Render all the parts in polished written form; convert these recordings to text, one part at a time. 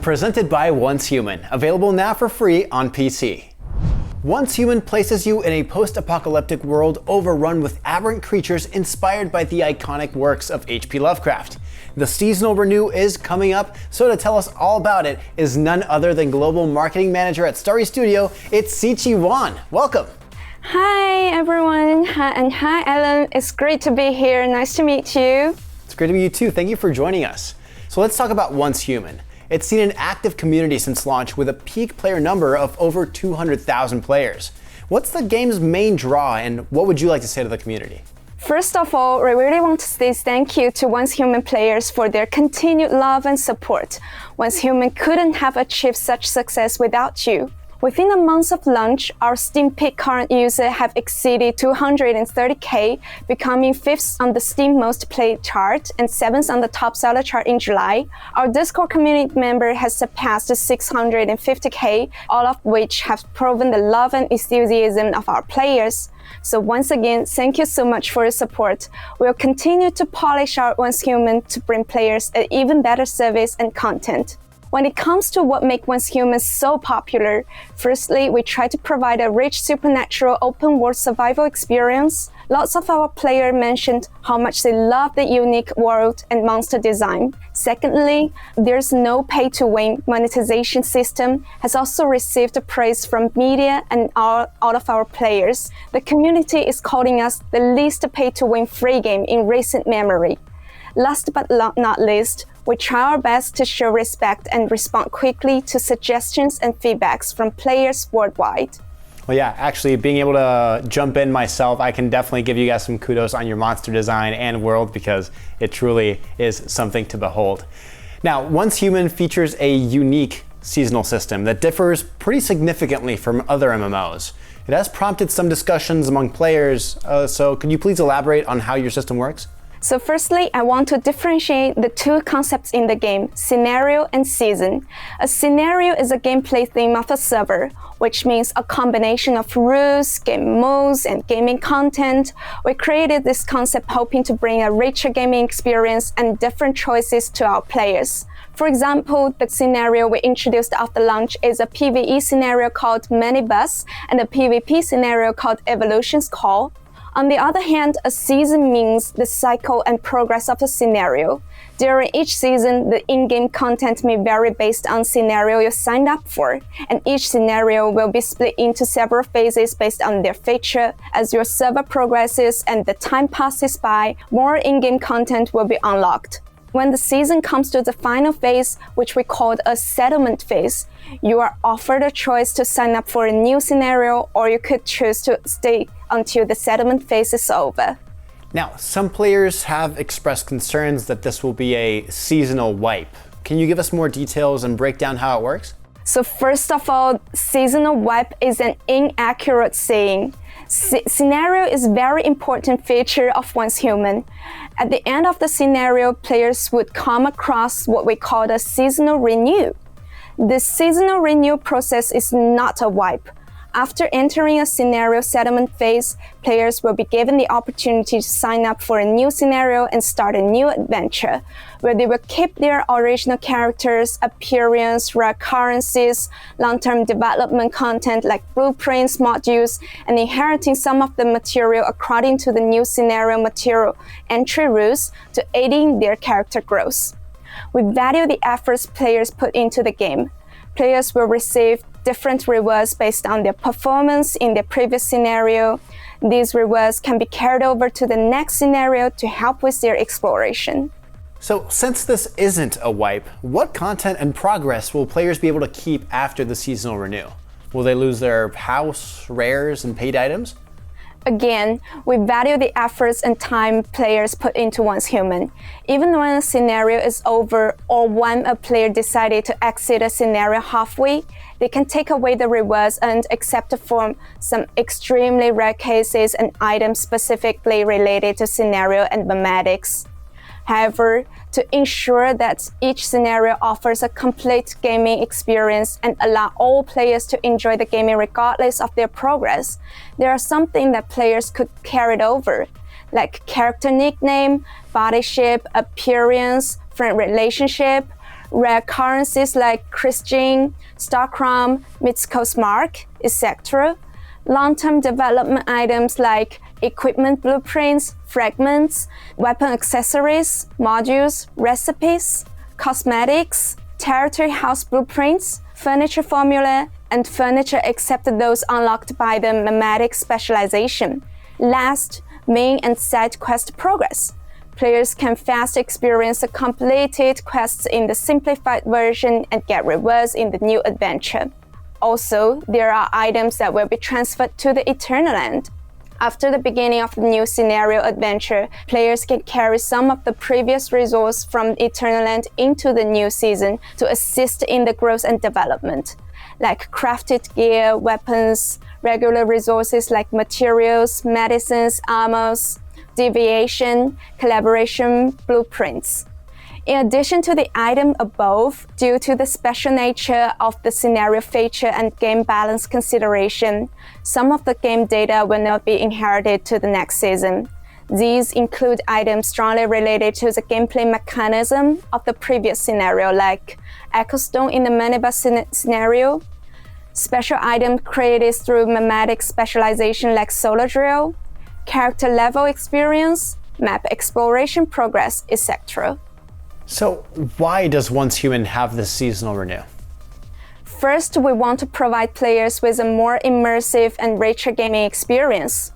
presented by Once Human, available now for free on PC. Once Human places you in a post-apocalyptic world overrun with aberrant creatures inspired by the iconic works of H.P. Lovecraft. The seasonal renew is coming up, so to tell us all about it is none other than Global Marketing Manager at Starry Studio, it's Siqi Wan. Welcome. Hi everyone, and hi Alan, it's great to be here, nice to meet you. It's great to meet you too, thank you for joining us. So let's talk about Once Human. It's seen an active community since launch with a peak player number of over 200,000 players. What's the game's main draw and what would you like to say to the community? First of all, we really want to say thank you to Once Human players for their continued love and support. Once Human couldn't have achieved such success without you. Within a month of launch, our Steam peak current users have exceeded 230K, becoming 5th on the Steam Most Played chart and 7th on the top seller chart in July. Our Discord community member has surpassed 650K, all of which have proven the love and enthusiasm of our players. So once again, thank you so much for your support. We'll continue to polish our Once Human to bring players an even better service and content. When it comes to what makes Once Human so popular, firstly, we try to provide a rich supernatural open-world survival experience. Lots of our players mentioned how much they love the unique world and monster design. Secondly, there's no pay-to-win monetization system, has also received praise from media and all of our players. The community is calling us the least pay-to-win free game in recent memory. Last but not least, we try our best to show respect and respond quickly to suggestions and feedbacks from players worldwide. Well, yeah, actually being able to jump in myself, I can definitely give you guys some kudos on your monster design and world because it truly is something to behold. Now, Once Human features a unique seasonal system that differs pretty significantly from other MMOs. It has prompted some discussions among players, so could you please elaborate on how your system works? So firstly, I want to differentiate the two concepts in the game, scenario and season. A scenario is a gameplay theme of a server, which means a combination of rules, game modes, and gaming content. We created this concept hoping to bring a richer gaming experience and different choices to our players. For example, the scenario we introduced after launch is a PvE scenario called Minibus and a PvP scenario called Evolution's Call. On the other hand, a season means the cycle and progress of a scenario. During each season, the in-game content may vary based on scenario you signed up for, and each scenario will be split into several phases based on their feature. As your server progresses and the time passes by, more in-game content will be unlocked. When the season comes to the final phase, which we called a settlement phase, you are offered a choice to sign up for a new scenario, or you could choose to stay until the settlement phase is over. Now, some players have expressed concerns that this will be a seasonal wipe. Can you give us more details and break down how it works? So first of all, seasonal wipe is an inaccurate saying. Scenario is a very important feature of Once Human. At the end of the scenario, players would come across what we call a seasonal renew. The seasonal renew process is not a wipe. After entering a scenario settlement phase, players will be given the opportunity to sign up for a new scenario and start a new adventure, where they will keep their original characters, appearance, rare currencies, long-term development content like blueprints, modules, and inheriting some of the material according to the new scenario material entry rules to aiding their character growth. We value the efforts players put into the game. Players will receive different rewards based on their performance in their previous scenario. These rewards can be carried over to the next scenario to help with their exploration. So since this isn't a wipe, what content and progress will players be able to keep after the seasonal renew? Will they lose their house, rares, and paid items? Again, we value the efforts and time players put into Once Human. Even when a scenario is over or when a player decided to exit a scenario halfway, they can take away the rewards and except for some extremely rare cases and items specifically related to scenario and thematics. However, to ensure that each scenario offers a complete gaming experience and allow all players to enjoy the gaming regardless of their progress, there are some things that players could carry over, like character nickname, body shape, appearance, friend relationship, rare currencies like Christgene, Starcrom, Mitsuko's Mark, etc., long-term development items like equipment blueprints, fragments, weapon accessories, modules, recipes, cosmetics, territory house blueprints, furniture formula, and furniture except those unlocked by the mimetic specialization. Last, main and side quest progress. Players can fast experience the completed quests in the simplified version and get rewards in the new adventure. Also, there are items that will be transferred to the Eternal Land. After the beginning of the new scenario adventure, players can carry some of the previous resources from Eternal Land into the new season to assist in the growth and development, like crafted gear, weapons, regular resources like materials, medicines, armors, deviation, collaboration, blueprints. In addition to the item above, due to the special nature of the scenario feature and game balance consideration, some of the game data will not be inherited to the next season. These include items strongly related to the gameplay mechanism of the previous scenario, like Echo Stone in the Minibus scenario, special items created through mimetic specialization like Solar Drill, character level experience, map exploration progress, etc. So why does Once Human have this seasonal renew? First, we want to provide players with a more immersive and richer gaming experience.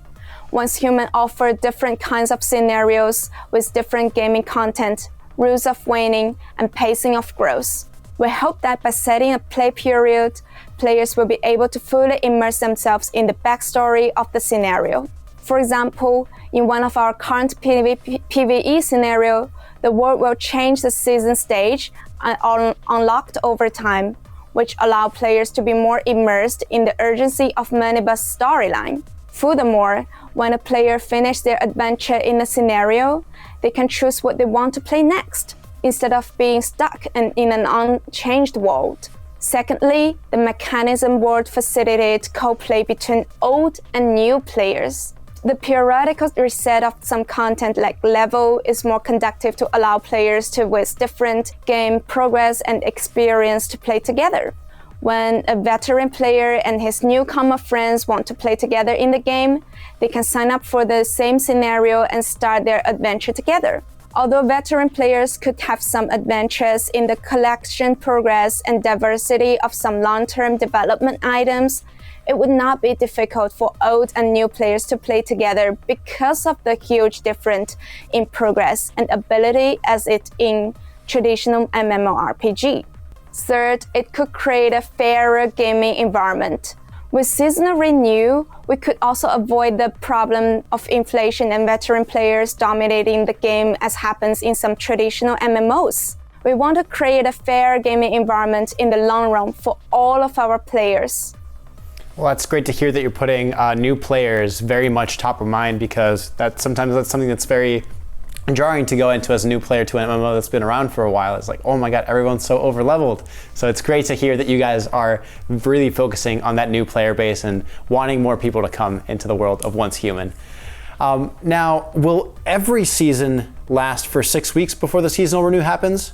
Once Human offers different kinds of scenarios with different gaming content, rules of winning, and pacing of growth. We hope that by setting a play period, players will be able to fully immerse themselves in the backstory of the scenario. For example, in one of our current PvE scenario, the world will change the season stage and unlocked over time, which allow players to be more immersed in the urgency of Minibus storyline. Furthermore, when a player finishes their adventure in a scenario, they can choose what they want to play next, instead of being stuck in an unchanged world. Secondly, the mechanism world facilitates co-play between old and new players. The periodical reset of some content like level is more conducive to allow players to with different game progress and experience to play together. When a veteran player and his newcomer friends want to play together in the game, they can sign up for the same scenario and start their adventure together. Although veteran players could have some adventures in the collection progress and diversity of some long-term development items, it would not be difficult for old and new players to play together because of the huge difference in progress and ability as it in traditional MMORPG. Third, it could create a fairer gaming environment. With seasonal renew, we could also avoid the problem of inflation and veteran players dominating the game as happens in some traditional MMOs. We want to create a fair gaming environment in the long run for all of our players. Well, that's great to hear that you're putting new players very much top of mind, because sometimes that's something that's very jarring to go into as a new player to an MMO that's been around for a while. It's like, oh my god, everyone's so over-leveled. So it's great to hear that you guys are really focusing on that new player base and wanting more people to come into the world of Once Human. Now, will every season last for 6 weeks before the seasonal renew happens?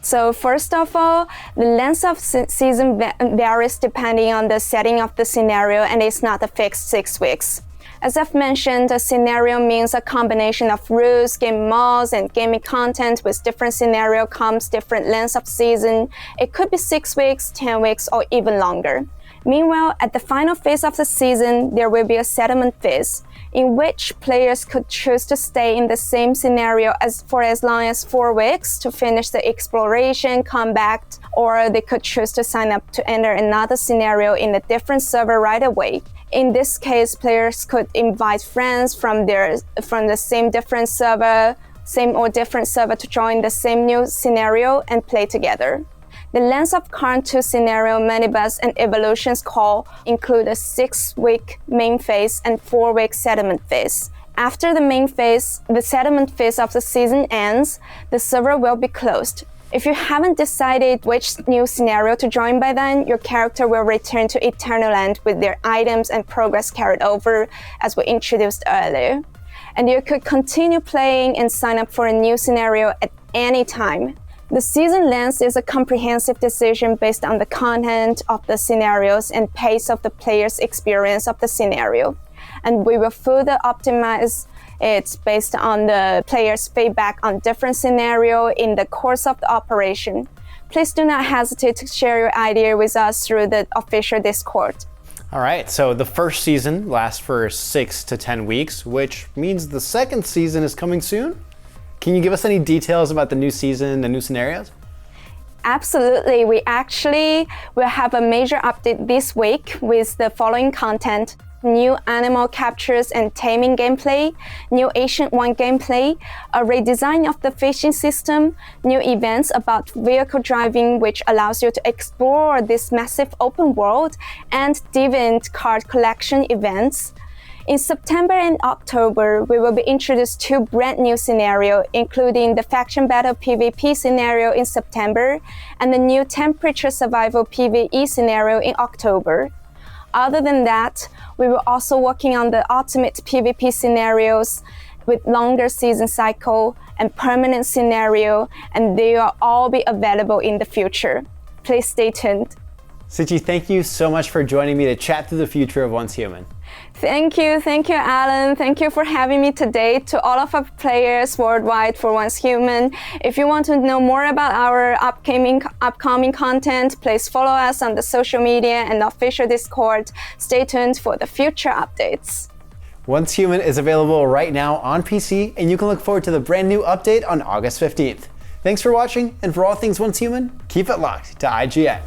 So first of all, the length of season varies depending on the setting of the scenario, and it's not a fixed 6 weeks. As I've mentioned, a scenario means a combination of rules, game mods, and gaming content. With different scenario comes different lengths of season. It could be 6 weeks, 10 weeks, or even longer. Meanwhile, at the final phase of the season, there will be a settlement phase, in which players could choose to stay in the same scenario for as long as 4 weeks to finish the exploration, combat, or they could choose to sign up to enter another scenario in a different server right away. In this case, players could invite friends from the same different server to join the same new scenario and play together. The length of current 2 scenario Minibus and Evolutions call include a 6-week main phase and 4-week settlement phase. After the main phase, the settlement phase of the season ends, the server will be closed. If you haven't decided which new scenario to join by then, your character will return to Eternal Land with their items and progress carried over, as we introduced earlier. And you could continue playing and sign up for a new scenario at any time. The season length is a comprehensive decision based on the content of the scenarios and pace of the player's experience of the scenario. And we will further optimize it based on the player's feedback on different scenarios in the course of the operation. Please do not hesitate to share your idea with us through the official Discord. All right, so the first season lasts for 6 to 10 weeks, which means the second season is coming soon. Can you give us any details about the new season, the new scenarios? Absolutely. We actually will have a major update this week with the following content: new animal captures and taming gameplay, new Ancient One gameplay, a redesign of the fishing system, new events about vehicle driving which allows you to explore this massive open world, and Deviant card collection events. In September and October, we will be introduced 2 brand new scenarios, including the Faction Battle PvP scenario in September and the new Temperature Survival PvE scenario in October. Other than that, we were also working on the ultimate PvP scenarios with longer season cycle and permanent scenario, and they will all be available in the future. Please stay tuned. Siqi, thank you so much for joining me to chat through the future of Once Human. Thank you, Alan. Thank you for having me today. To all of our players worldwide for Once Human, if you want to know more about our upcoming content, please follow us on the social media and official Discord. Stay tuned for the future updates. Once Human is available right now on PC, and you can look forward to the brand new update on August 15th. Thanks for watching, and for all things Once Human, keep it locked to IGN.